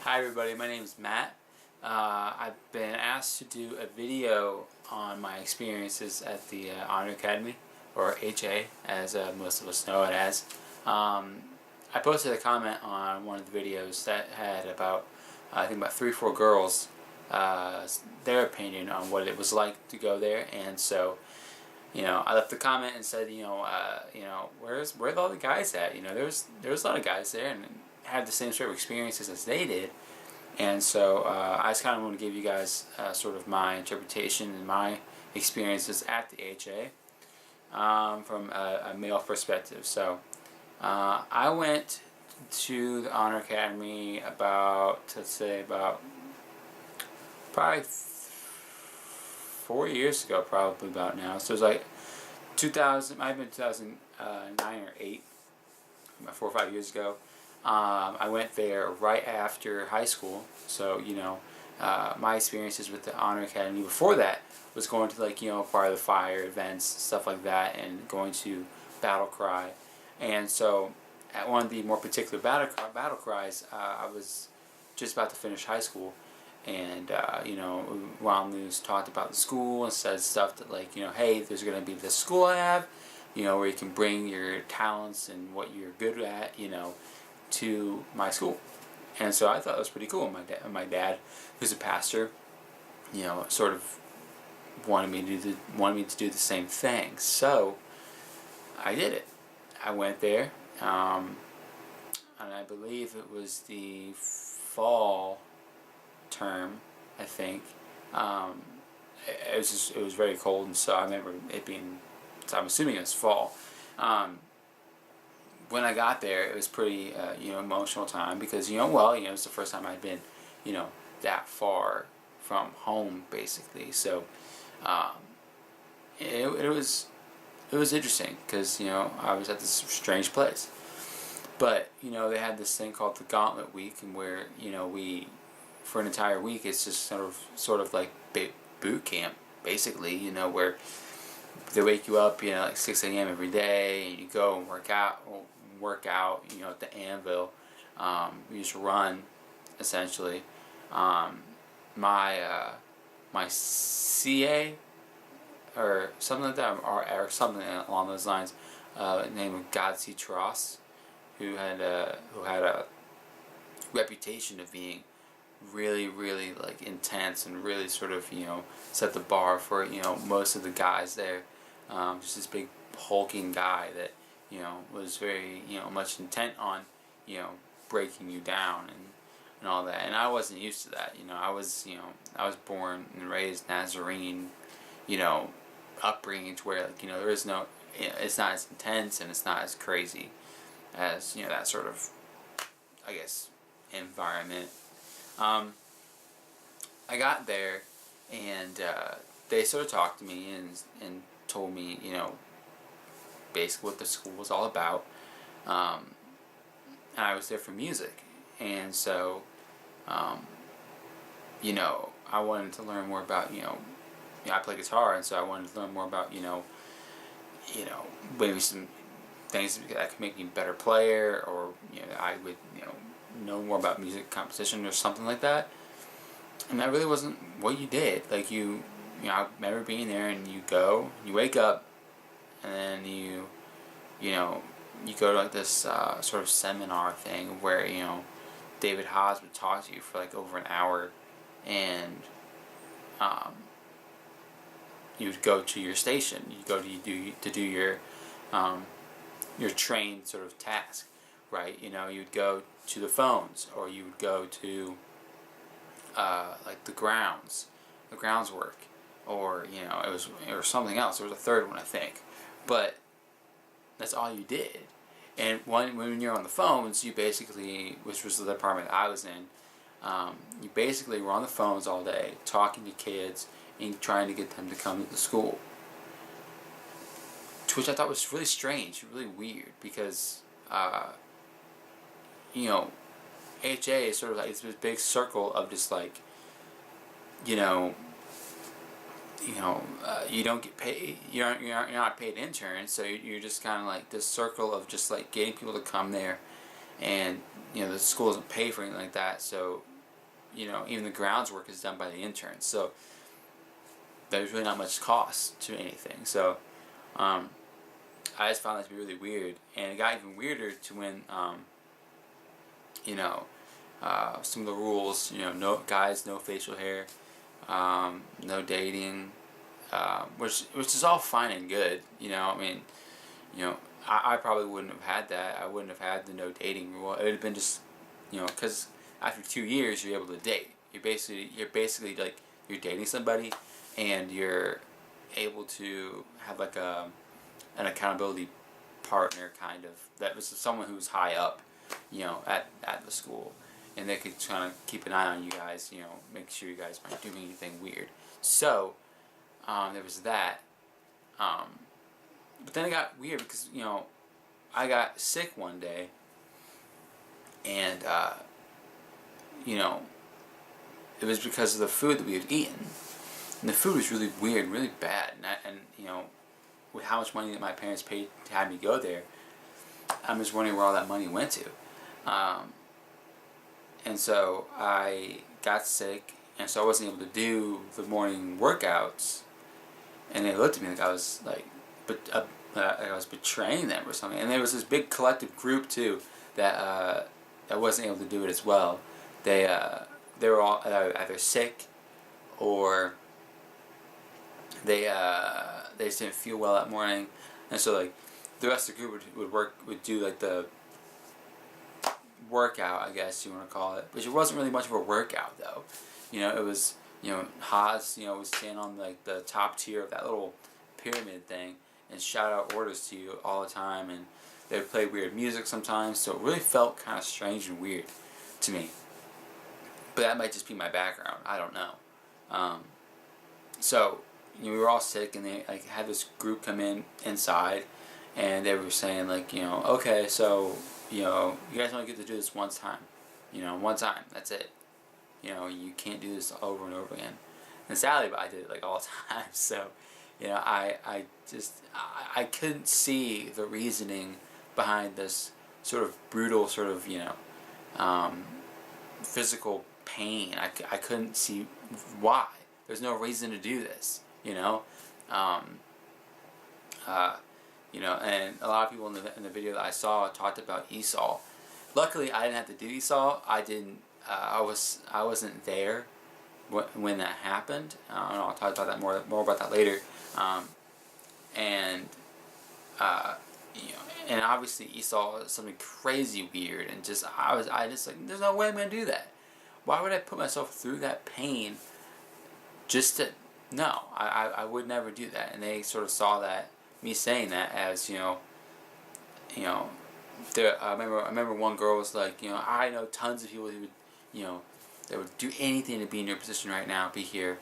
Hi everybody, my name is Matt. I've been asked to do a video on my experiences at the Honor Academy, or HA, as most of us know it as. I posted a comment on one of the videos that had about, I think about 3 or 4 girls, their opinion on what it was like to go there, and so, I left a comment and said, where's all the guys at? There's a lot of guys there and had the same sort of experiences as they did, and so I just kind of want to give you guys sort of my interpretation and my experiences at the HA from a male perspective. So I went to the Honor Academy about, let's say, about probably 4 years ago, probably about now. So it was like 2000, might have been 2009 or 8, about 4 or 5 years ago. I went there right after high school, so my experiences with the Honor Academy before that was going to Choir of the Fire events, stuff like that, and going to Battle Cry. And so at one of the more particular battle cries, I was just about to finish high school, and Ron Lewis talked about the school and said stuff that hey, there's going to be this school I have, where you can bring your talents and what you're good at, to my school. And so I thought it was pretty cool. My dad, who's a pastor, sort of wanted me to do the same thing. So I did it. I went there, and I believe it was the fall term, I think. It was very cold, and so I remember it being, so I'm assuming it was fall. When I got there, it was pretty emotional time because it was the first time I'd been that far from home, basically. So it was interesting because I was at this strange place, but they had this thing called the Gauntlet Week, and where we, for an entire week, it's just sort of like boot camp, basically, where they wake you up like 6 a.m. every day, and you go and work out at the anvil. You just run, essentially. My CA or something like that, or something along those lines, named Godsey Tross, who had a reputation of being really, really intense and really sort of set the bar for most of the guys there. Just this big hulking guy that was very much intent on breaking you down and all that. And I wasn't used to that. I was born and raised Nazarene, upbringing to where there is no, it's not as intense and it's not as crazy as that sort of, I guess, environment. I got there, and they sort of talked to me and told me basically what the school was all about. And I was there for music, and so I wanted to learn more about I play guitar, and so I wanted to learn more about maybe some things that could make me a better player, or I would know more about music composition or something like that. And that really wasn't what you did. I remember being there, and you wake up, and then you go to this sort of seminar thing where David Haas would talk to you for over an hour, and you would go to your station. You go to do your trained sort of task, right? You would go to the phones, or you would go to the grounds work, or or something else. There was a third one, I think, but that's all you did. And when you're on the phones, you basically, which was the department I was in, you basically were on the phones all day talking to kids and trying to get them to come to the school, to which I thought was really strange, really weird, because HA is sort of it's this big circle of just you don't get paid. You're not paid interns, so you're just kind of this circle of just getting people to come there, and the school doesn't pay for anything like that. So even the grounds work is done by the interns. So there's really not much cost to anything. So I just found that to be really weird, and it got even weirder to when some of the rules, no guys, no facial hair, no dating, which is all fine and good. I probably wouldn't have had that. I wouldn't have had the no dating rule. It would have been just, because after 2 years you're able to date. You're basically like you're dating somebody, and you're able to have like an accountability partner, kind of, that was someone who's high up, at the school, and they could kind of keep an eye on you guys, make sure you guys aren't doing anything weird. So there was that. But then it got weird because I got sick one day, and it was because of the food that we had eaten, and the food was really weird, really bad, and with how much money that my parents paid to have me go there, I'm just wondering where all that money went to. And so I got sick, and so I wasn't able to do the morning workouts, and they looked at me like I was I was betraying them or something. And there was this big collective group too that wasn't able to do it as well. They were all either sick, or they just didn't feel well that morning, and so like the rest of the group would do like the workout, I guess you want to call it, which it wasn't really much of a workout though. It was Haas would stand on like the top tier of that little pyramid thing and shout out orders to you all the time, and they would play weird music sometimes, so it really felt kind of strange and weird to me. But that might just be my background. I don't know. So we were all sick, and they had this group come inside, and they were saying like, okay, so you guys only get to do this one time, one time. That's it. You can't do this over and over again. And sadly, but I did it like all the time. So, I couldn't see the reasoning behind this sort of brutal sort of physical pain. I couldn't see why. There's no reason to do this. And a lot of people in the video that I saw talked about ESOL. Luckily, I didn't have to do ESOL. I wasn't there when that happened. I'll talk about that more about that later. And obviously ESOL is something crazy weird, and I just like, there's no way I'm gonna do that. Why would I put myself through that pain just to? No, I would never do that. And they sort of saw that, me saying that, as I remember one girl was like, I know tons of people who would, that would do anything to be in your position right now, be here.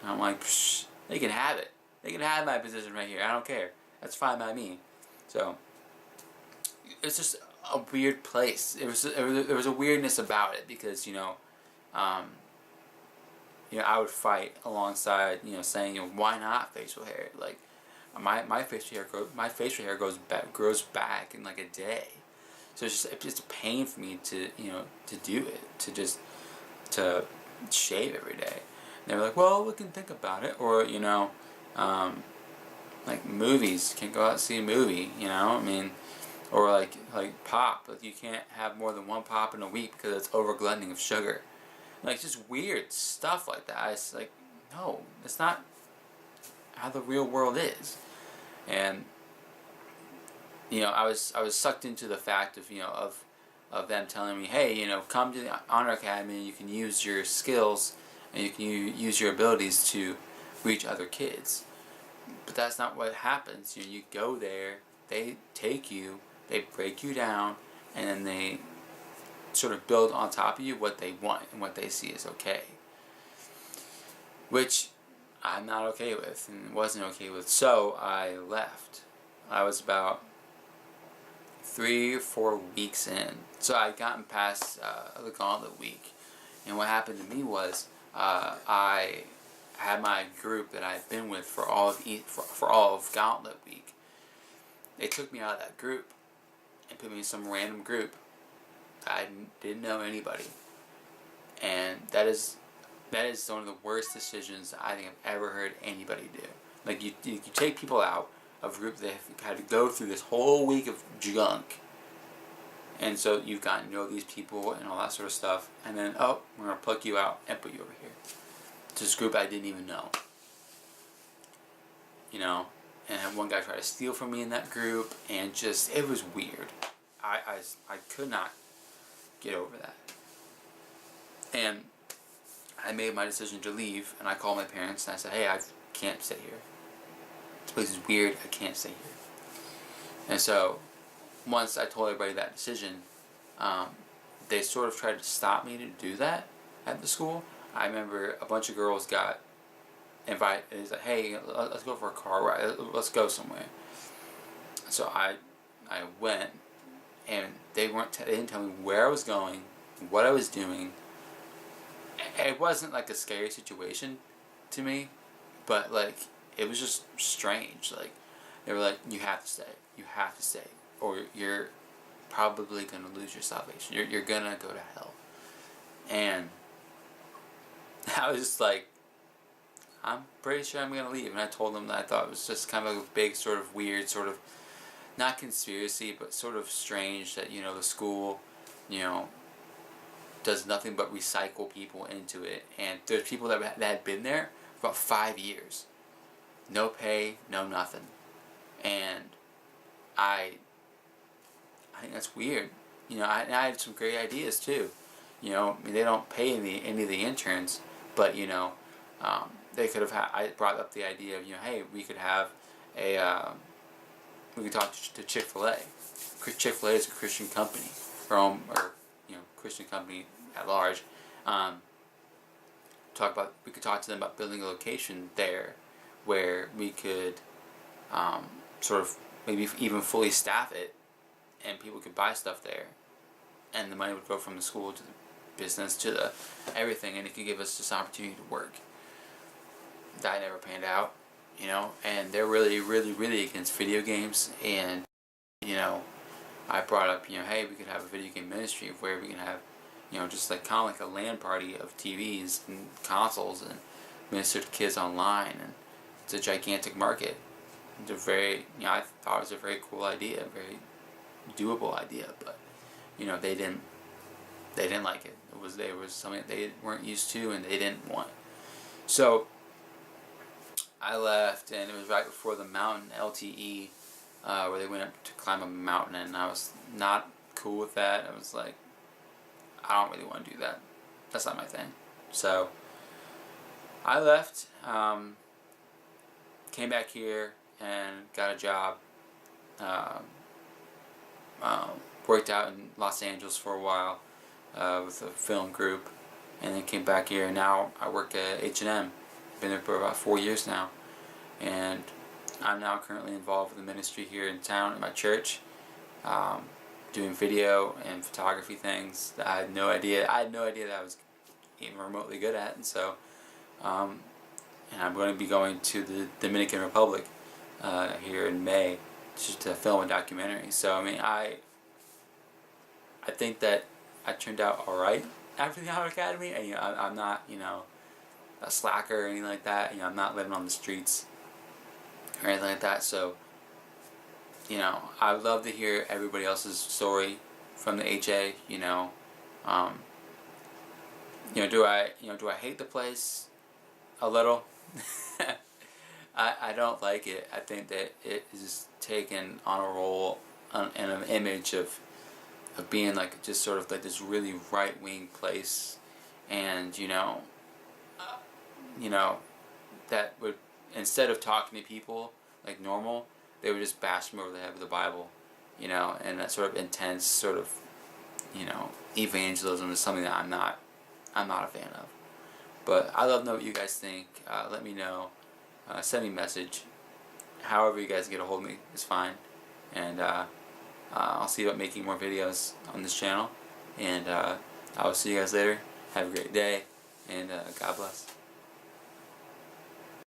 And I'm like, psh, they can have it. They can have my position right here. I don't care. That's fine by me. So it's just a weird place. There was a weirdness about it because I would fight alongside, saying, why not facial hair? Like, my facial hair grows back in like a day. So it's just a pain for me to do it, to shave every day. And they were like, well, we can think about it, or like movies, can't go out and see a movie, or like pop, like you can't have more than one pop in a week because it's over gluttoning of sugar. Like, just weird stuff like that. It's like, no, it's not how the real world is. And I was sucked into the fact of them telling me, hey, come to the Honor Academy and you can use your skills and you can use your abilities to reach other kids. But that's not what happens. You go there, they take you, they break you down, and then they sort of build on top of you what they want and what they see as okay. Which I'm not okay with and wasn't okay with, so I left. I was about 3 or 4 weeks in. So I'd gotten past the gauntlet week. And what happened to me was I had my group that I'd been with for all of gauntlet week. They took me out of that group and put me in some random group. I didn't know anybody. And that is one of the worst decisions I think I've ever heard anybody do. Like, you take people out of a group that have had to go through this whole week of junk, and so you've gotten to know these people and all that sort of stuff, and then, oh, we're going to pluck you out and put you over here to this group I didn't even know. You know, and I had one guy try to steal from me in that group, and just, it was weird. I could not get over that. And I made my decision to leave, and I called my parents, and I said, hey, I can't stay here. This place is weird, I can't stay here. And so, once I told everybody that decision, they sort of tried to stop me to do that at the school. I remember a bunch of girls got invited. It was like, hey, let's go for a car ride. Let's go somewhere. So I went, and they didn't tell me where I was going, what I was doing. It wasn't like a scary situation to me, but like it was just strange. Like they were like, you have to stay, or you're probably gonna lose your salvation. You're gonna go to hell. And I was just like, I'm pretty sure I'm gonna leave. And I told them that I thought it was just kind of like a big sort of weird sort of, not conspiracy, but sort of strange that, you know, the school, you know, does nothing but recycle people into it. And there's people that had been there for about 5 years. No pay, no nothing. And I think that's weird. You know, I had some great ideas too. You know, I mean, they don't pay any of the interns, but you know, they could have I brought up the idea of, you know, hey, we could have we could talk to Chick-fil-A. Chick-fil-A is a Christian company, or you know, Christian company at large. We could talk to them about building a location there, where we could sort of maybe even fully staff it, and people could buy stuff there, and the money would go from the school to the business to the everything, and it could give us this opportunity to work. That never panned out, you know, and they're really, really, really against video games. And you know, I brought up, you know, hey, we could have a video game ministry where we can have, you know, just like kind of like a LAN party of TVs and consoles and minister to kids online, and it's a gigantic market. It's a very, you know, I thought it was a very cool idea, a very doable idea, but you know, they didn't like it. It was something that they weren't used to and they didn't want. So I left, and it was right before the mountain LTE, where they went up to climb a mountain, and I was not cool with that. I was like, I don't really want to do that. That's not my thing. So I left, came back here and got a job. Worked out in Los Angeles for a while with a film group, and then came back here. And now I work at H&M. Been there for about 4 years now, and I'm now currently involved with the ministry here in town at my church, doing video and photography things that I had no idea that I was even remotely good at. And so, and I'm going to be going to the Dominican Republic here in May to film a documentary. So I mean, I think that I turned out alright after the Academy, and you know, I'm not, you know, a slacker or anything like that. You know, I'm not living on the streets or anything like that. So, you know, I would love to hear everybody else's story from the HA. You know, do I hate the place a little? I don't like it. I think that it is taken on a role and an image of being like just sort of like this really right-wing place, and you know, that would, instead of talking to people like normal, they would just bash them over the head with the Bible, you know, and that sort of intense sort of, you know, evangelism is something that I'm not a fan of. But I love to know what you guys think. Let me know. Send me a message. However you guys get a hold of me is fine. And I'll see about making more videos on this channel. And I will see you guys later. Have a great day. And God bless.